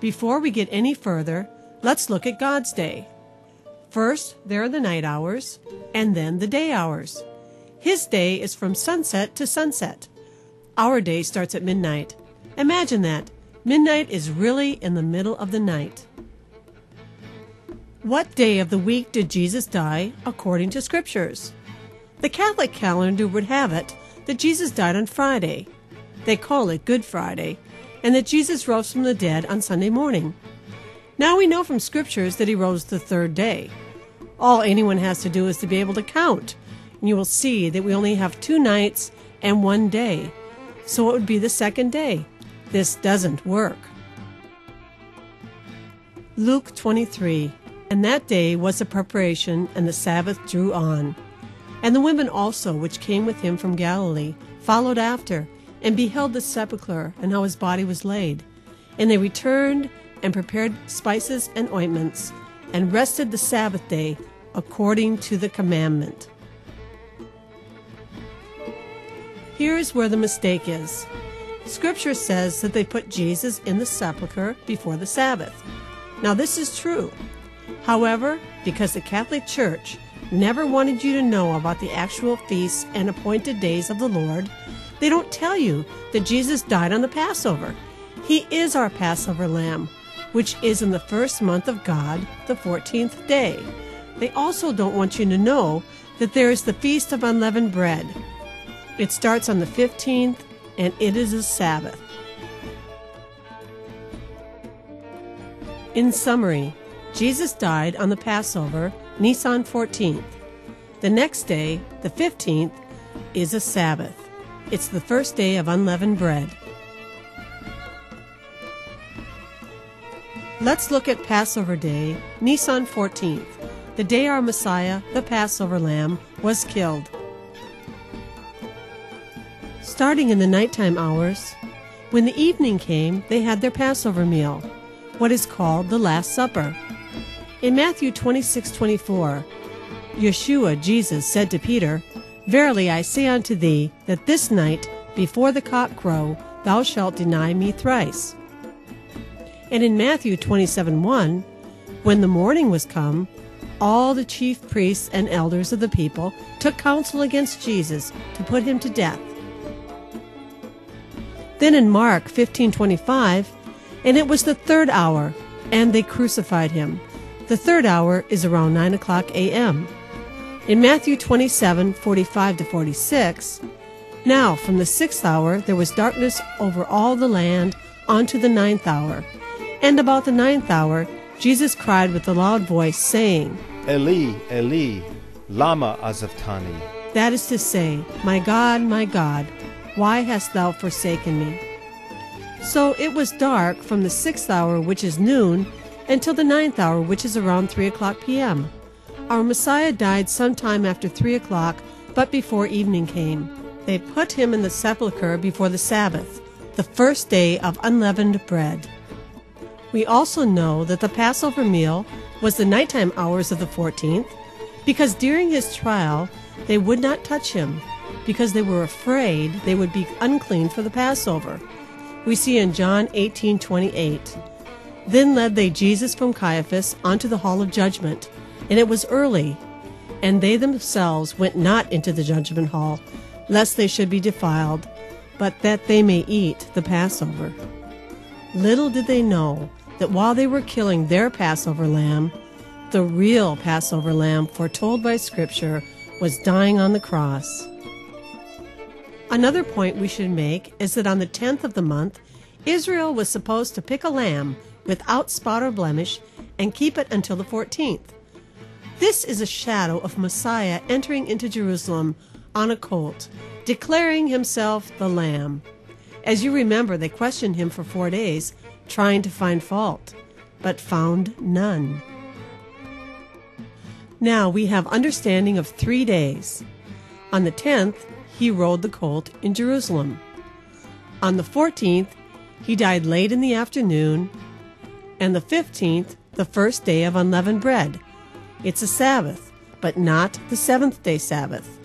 Before we get any further, let's look at God's day. First, there are the night hours, and then the day hours. His day is from sunset to sunset. Our day starts at midnight. Imagine that. Midnight is really in the middle of the night. What day of the week did Jesus die according to Scriptures? The Catholic calendar would have it that Jesus died on Friday. They call it Good Friday, and that Jesus rose from the dead on Sunday morning. Now we know from Scriptures that he rose the third day. All anyone has to do is to be able to count, and you will see that we only have 2 nights and 1 day, so it would be the second day. This doesn't work. Luke 23. And that day was the preparation, and the Sabbath drew on. And the women also, which came with him from Galilee, followed after, and beheld the sepulchre, and how his body was laid. And they returned, and prepared spices and ointments, and rested the Sabbath day, according to the commandment. Here is where the mistake is. Scripture says that they put Jesus in the sepulchre before the Sabbath. Now this is true. However, because the Catholic Church never wanted you to know about the actual feasts and appointed days of the Lord, they don't tell you that Jesus died on the Passover. He is our Passover lamb, which is in the first month of God, the 14th day. They also don't want you to know that there is the Feast of Unleavened Bread. It starts on the 15th, and it is a Sabbath. In summary, Jesus died on the Passover, Nisan 14th. The next day, the 15th, is a Sabbath. It's the first day of unleavened bread. Let's look at Passover Day, Nisan 14th, the day our Messiah, the Passover Lamb, was killed. Starting in the nighttime hours, when the evening came, they had their Passover meal, what is called the Last Supper. In Matthew 26:24, Yeshua, Jesus, said to Peter, Verily I say unto thee, that this night, before the cock crow, thou shalt deny me thrice. And in Matthew 27:1, when the morning was come, all the chief priests and elders of the people took counsel against Jesus to put him to death. Then in Mark 15:25, and it was the 3rd hour, and they crucified him. The 3rd hour is around 9 o'clock a.m. In Matthew 27:45-46, now from the 6th hour there was darkness over all the land unto the 9th hour. And about the 9th hour Jesus cried with a loud voice, saying, Eli, Eli, lama azavtani. That is to say, my God, why hast thou forsaken me? So it was dark from the 6th hour, which is noon, until the 9th hour, which is around 3 o'clock p.m. Our Messiah died sometime after 3 o'clock, but before evening came. They put him in the sepulchre before the Sabbath, the first day of unleavened bread. We also know that the Passover meal was the nighttime hours of the 14th, because during his trial they would not touch him, because they were afraid they would be unclean for the Passover. We see in John 18:28, Then led they Jesus from Caiaphas unto the hall of judgment, and it was early, and they themselves went not into the judgment hall, lest they should be defiled, but that they may eat the Passover. Little did they know that while they were killing their Passover lamb, the real Passover lamb foretold by Scripture was dying on the cross. Another point we should make is that on the 10th of the month, Israel was supposed to pick a lamb without spot or blemish and keep it until the 14th. This is a shadow of Messiah entering into Jerusalem on a colt, declaring himself the Lamb. As you remember, they questioned him for 4 days, trying to find fault, but found none. Now we have understanding of 3 days. On the 10th, he rode the colt in Jerusalem. On the 14th, he died late in the afternoon, and the 15th, the first day of unleavened bread. It's a Sabbath, but not the seventh-day Sabbath.